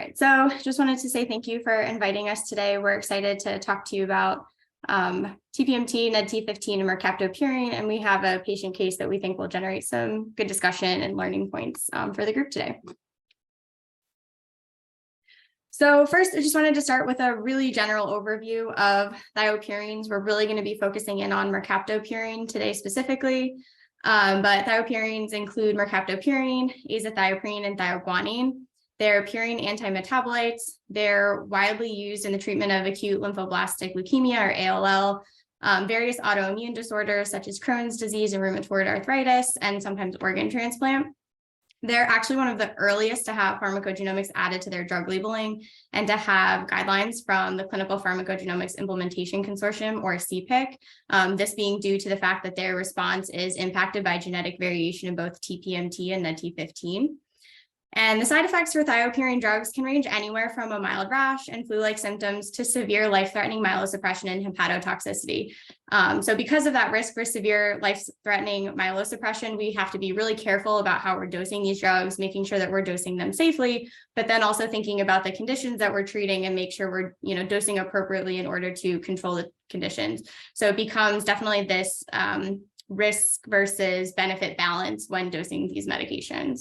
right, so just wanted to say thank you for inviting us today. We're excited to talk to you about TPMT, NUDT15, and Mercaptopurine, and we have a patient case that we think will generate some good discussion and learning points for the group today. So first, I just wanted to start with a really general overview of thiopurines. We're really going to be focusing in on mercaptopurine today specifically, but thiopurines include mercaptopurine, azathioprine, and thioguanine. They're purine antimetabolites. They're widely used in the treatment of acute lymphoblastic leukemia or ALL, various autoimmune disorders such as Crohn's disease and rheumatoid arthritis, and sometimes organ transplant. They're actually one of the earliest to have pharmacogenomics added to their drug labeling and to have guidelines from the Clinical Pharmacogenomics Implementation Consortium, or CPIC, this being due to the fact that their response is impacted by genetic variation in both TPMT and NUDT15. And the side effects for thiopurine drugs can range anywhere from a mild rash and flu-like symptoms to severe life-threatening myelosuppression and hepatotoxicity. So because of that risk for severe life-threatening myelosuppression, we have to be really careful about how we're dosing these drugs, making sure that we're dosing them safely, but then also thinking about the conditions that we're treating and make sure we're dosing appropriately in order to control the conditions. So it becomes definitely this risk versus benefit balance when dosing these medications.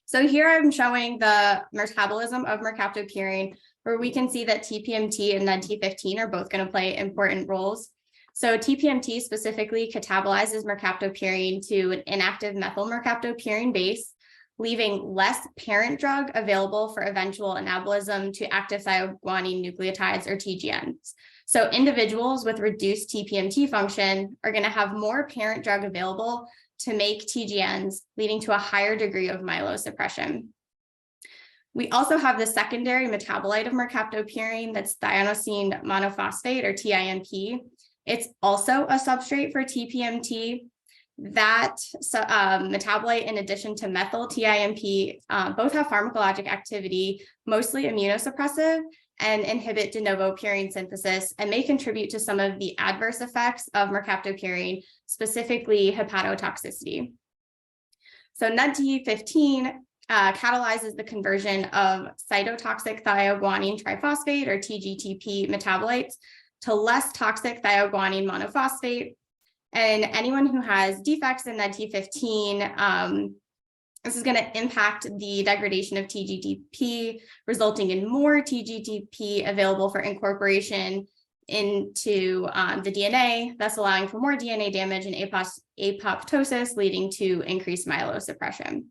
So here I'm showing the metabolism of mercaptopurine, where we can see that TPMT and NUDT15 are both going to play important roles. So TPMT specifically catabolizes mercaptopurine to an inactive methyl mercaptopurine base, leaving less parent drug available for eventual anabolism to active thioguanine nucleotides, or TGNs. So individuals with reduced TPMT function are going to have more parent drug available to make TGNs, leading to a higher degree of myelosuppression. We also have the secondary metabolite of mercaptopurine, that's thionosine monophosphate, or TIMP. It's also a substrate for TPMT. That metabolite, in addition to methyl TIMP, both have pharmacologic activity, mostly immunosuppressive, and inhibit de novo purine synthesis, and may contribute to some of the adverse effects of mercaptopurine, specifically hepatotoxicity. So NUDT15 catalyzes the conversion of cytotoxic thioguanine triphosphate, or TGTP metabolites, to less toxic thioguanine monophosphate. And anyone who has defects in NUDT15, this is going to impact the degradation of TGTP, resulting in more TGTP available for incorporation into the DNA, thus allowing for more DNA damage and apoptosis, leading to increased myelosuppression.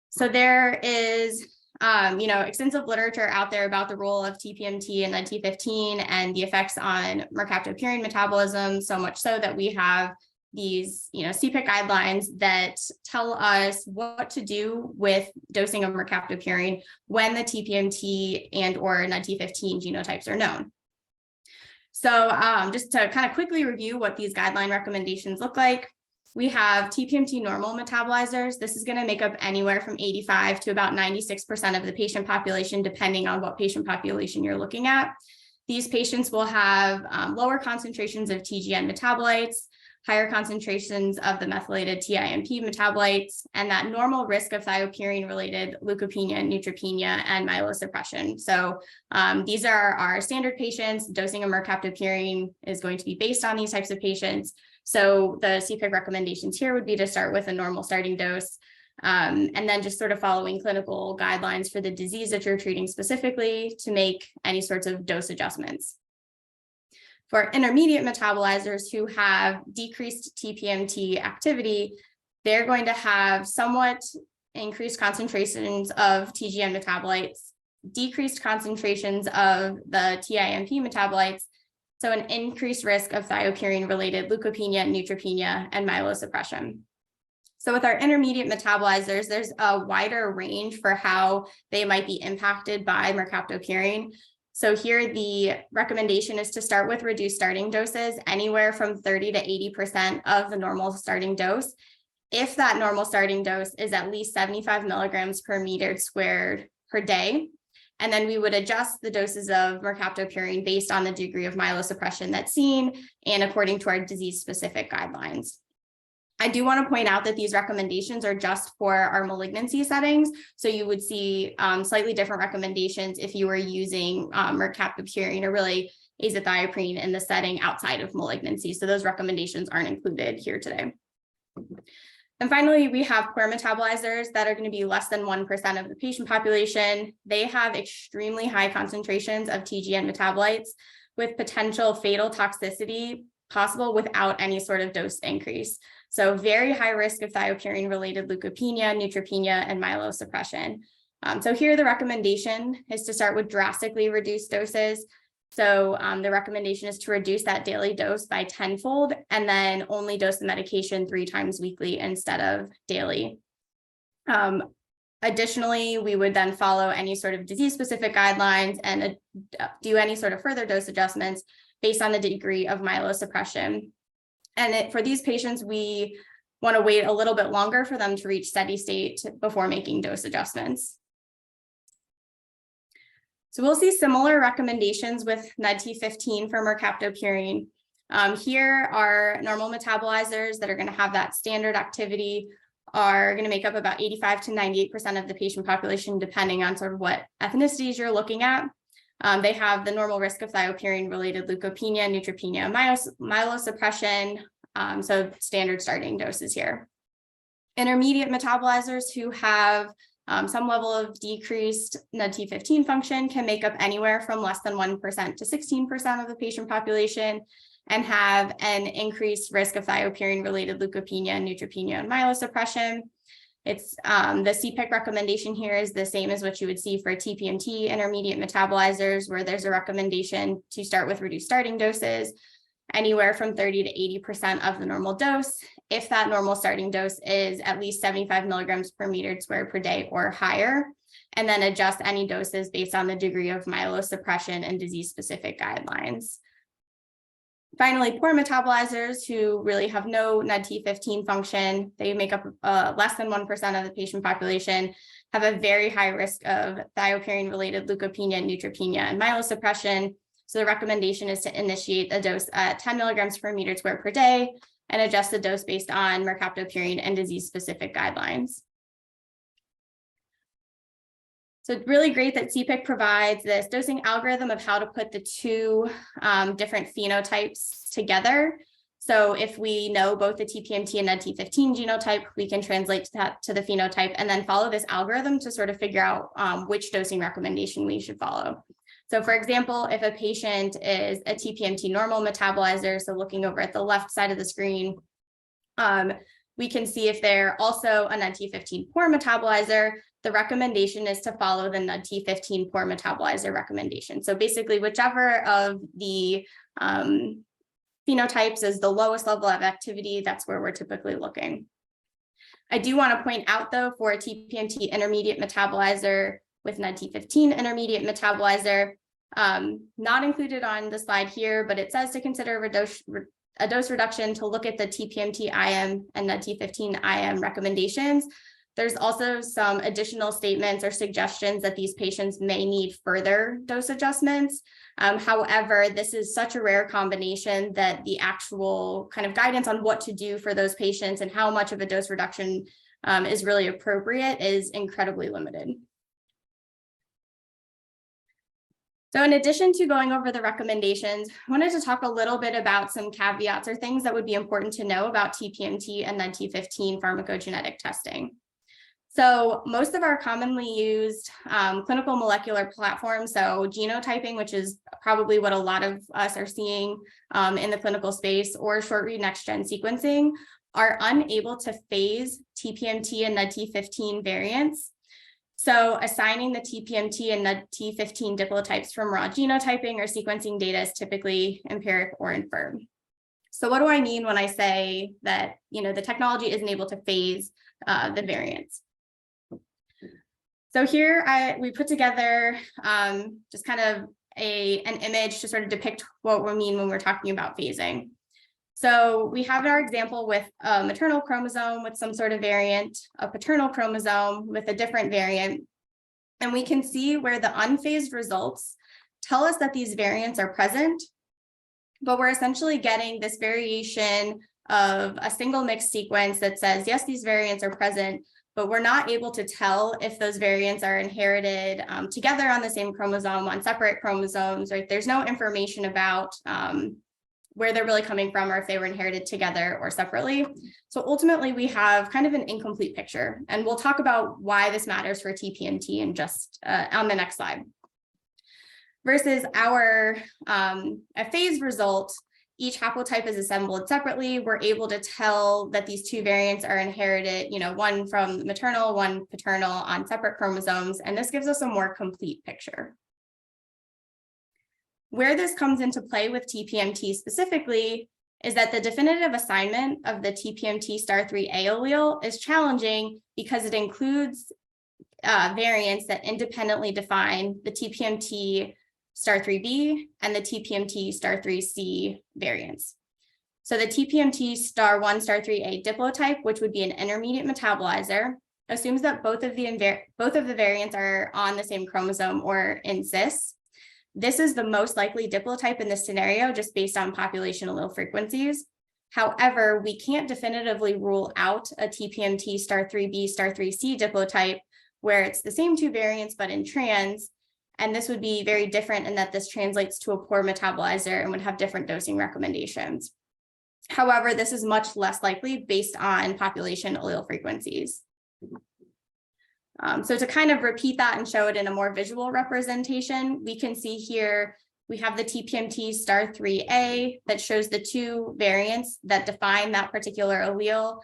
So there is extensive literature out there about the role of TPMT and NUDT15 and the effects on mercaptopurine metabolism, so much so that we have these CPIC guidelines that tell us what to do with dosing of mercaptopurine when the TPMT and or NUDT15 genotypes are known. So just to kind of quickly review what these guideline recommendations look like, we have TPMT normal metabolizers. This is going to make up anywhere from 85 to about 96% of the patient population, depending on what patient population you're looking at. These patients will have lower concentrations of TGN metabolites, higher concentrations of the methylated TIMP metabolites, and that normal risk of thiopurine-related leukopenia, neutropenia, and myelosuppression. So these are our standard patients. Dosing of mercaptopurine is going to be based on these types of patients. So the CPIC recommendations here would be to start with a normal starting dose, and then just sort of following clinical guidelines for the disease that you're treating specifically to make any sorts of dose adjustments. For intermediate metabolizers who have decreased TPMT activity, they're going to have somewhat increased concentrations of TGN metabolites, decreased concentrations of the TIMP metabolites, so an increased risk of thiopurine-related leukopenia, neutropenia, and myelosuppression. So with our intermediate metabolizers, there's a wider range for how they might be impacted by mercaptopurine. So here the recommendation is to start with reduced starting doses, anywhere from 30 to 80% of the normal starting dose, if that normal starting dose is at least 75 milligrams per meter squared per day. And then we would adjust the doses of mercaptopurine based on the degree of myelosuppression that's seen and according to our disease-specific guidelines. I do want to point out that these recommendations are just for our malignancy settings. So you would see slightly different recommendations if you were using mercaptopurine or really azathioprine in the setting outside of malignancy. So those recommendations aren't included here today. And finally, we have poor metabolizers that are going to be less than 1% of the patient population. They have extremely high concentrations of TGN metabolites with potential fatal toxicity possible without any sort of dose increase. So very high risk of thiopurine-related leukopenia, neutropenia, and myelosuppression. So here the recommendation is to start with drastically reduced doses. So the recommendation is to reduce that daily dose by 10-fold and then only dose the medication 3 times weekly instead of daily. Additionally, we would then follow any sort of disease-specific guidelines and do any sort of further dose adjustments based on the degree of myelosuppression. And for these patients, we want to wait a little bit longer for them to reach steady state before making dose adjustments. So we'll see similar recommendations with NUDT15 for mercaptopurine. Here are normal metabolizers that are going to have that standard activity are going to make up about 85 to 98% of the patient population, depending on sort of what ethnicities you're looking at. They have the normal risk of thiopurine-related leukopenia, neutropenia, myelosuppression, so standard starting doses here. Intermediate metabolizers who have some level of decreased NUDT15 function can make up anywhere from less than 1% to 16% of the patient population and have an increased risk of thiopurine-related leukopenia, neutropenia, and myelosuppression. It's the CPIC recommendation here is the same as what you would see for TPMT intermediate metabolizers, where there's a recommendation to start with reduced starting doses, anywhere from 30 to 80% of the normal dose, if that normal starting dose is at least 75 milligrams per meter squared per day or higher, and then adjust any doses based on the degree of myelosuppression and disease-specific guidelines. Finally, poor metabolizers who really have no NUDT15 function, they make up less than 1% of the patient population, have a very high risk of thiopurine-related leukopenia, neutropenia, and myelosuppression. So the recommendation is to initiate a dose at 10 milligrams per meter squared per day and adjust the dose based on mercaptopurine and disease-specific guidelines. So it's really great that CPIC provides this dosing algorithm of how to put the 2 different phenotypes together. So if we know both the TPMT and NUDT15 genotype, we can translate that to the phenotype and then follow this algorithm to sort of figure out which dosing recommendation we should follow. So for example, if a patient is a TPMT normal metabolizer, so looking over at the left side of the screen, we can see if they're also a NUDT15 poor metabolizer, the recommendation is to follow the NUDT15 poor metabolizer recommendation. So basically, whichever of the phenotypes is the lowest level of activity, that's where we're typically looking. I do want to point out, though, for a TPMT intermediate metabolizer with NUDT15 intermediate metabolizer, not included on the slide here, but it says to consider a dose reduction to look at the TPMT IM and NUDT15 IM recommendations. There's also some additional statements or suggestions that these patients may need further dose adjustments. However, this is such a rare combination that the actual kind of guidance on what to do for those patients and how much of a dose reduction is really appropriate is incredibly limited. So in addition to going over the recommendations, I wanted to talk a little bit about some caveats or things that would be important to know about TPMT and NUDT15 pharmacogenetic testing. So most of our commonly used clinical molecular platforms, so genotyping, which is probably what a lot of us are seeing in the clinical space, or short-read next-gen sequencing, are unable to phase TPMT and NUDT15 variants. So assigning the TPMT and NUDT15 diplotypes from raw genotyping or sequencing data is typically empiric or inferred. So what do I mean when I say that, the technology isn't able to phase the variants? So here we put together just kind of an image to sort of depict what we mean when we're talking about phasing. So we have our example with a maternal chromosome with some sort of variant, a paternal chromosome with a different variant, and we can see where the unphased results tell us that these variants are present, but we're essentially getting this variation of a single mixed sequence that says, yes, these variants are present, but we're not able to tell if those variants are inherited together on the same chromosome, on separate chromosomes, right? There's no information about where they're really coming from, or if they were inherited together or separately. So ultimately, we have kind of an incomplete picture, and we'll talk about why this matters for TPMT in just on the next slide. Versus our a phase result, each haplotype is assembled separately. We're able to tell that these two variants are inherited, one from maternal, one paternal on separate chromosomes, and this gives us a more complete picture. Where this comes into play with TPMT specifically is that the definitive assignment of the TPMT *3A allele is challenging because it includes variants that independently define the TPMT *3B and the TPMT *3C variants. So the TPMT *1 *3A diplotype, which would be an intermediate metabolizer, assumes that both of the variants are on the same chromosome or in cis. This is the most likely diplotype in this scenario, just based on population allele frequencies. However, we can't definitively rule out a TPMT *3B *3C diplotype where it's the same two variants, but in trans. And this would be very different in that this translates to a poor metabolizer and would have different dosing recommendations. However, this is much less likely based on population allele frequencies. So to kind of repeat that and show it in a more visual representation, we can see here, we have the TPMT *3A that shows the two variants that define that particular allele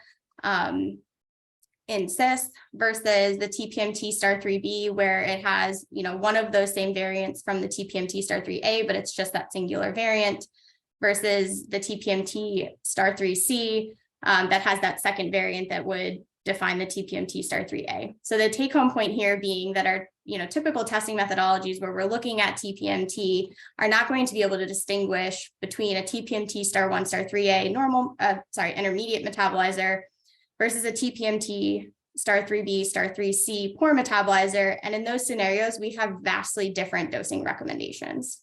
in cis, versus the TPMT *3B, where it has, one of those same variants from the TPMT *3A, but it's just that singular variant, versus the TPMT *3C that has that second variant that would define the TPMT *3A. So the take home point here being that our typical testing methodologies where we're looking at TPMT are not going to be able to distinguish between a TPMT *1 *3A intermediate metabolizer versus a TPMT *3B *3C poor metabolizer. And in those scenarios, we have vastly different dosing recommendations.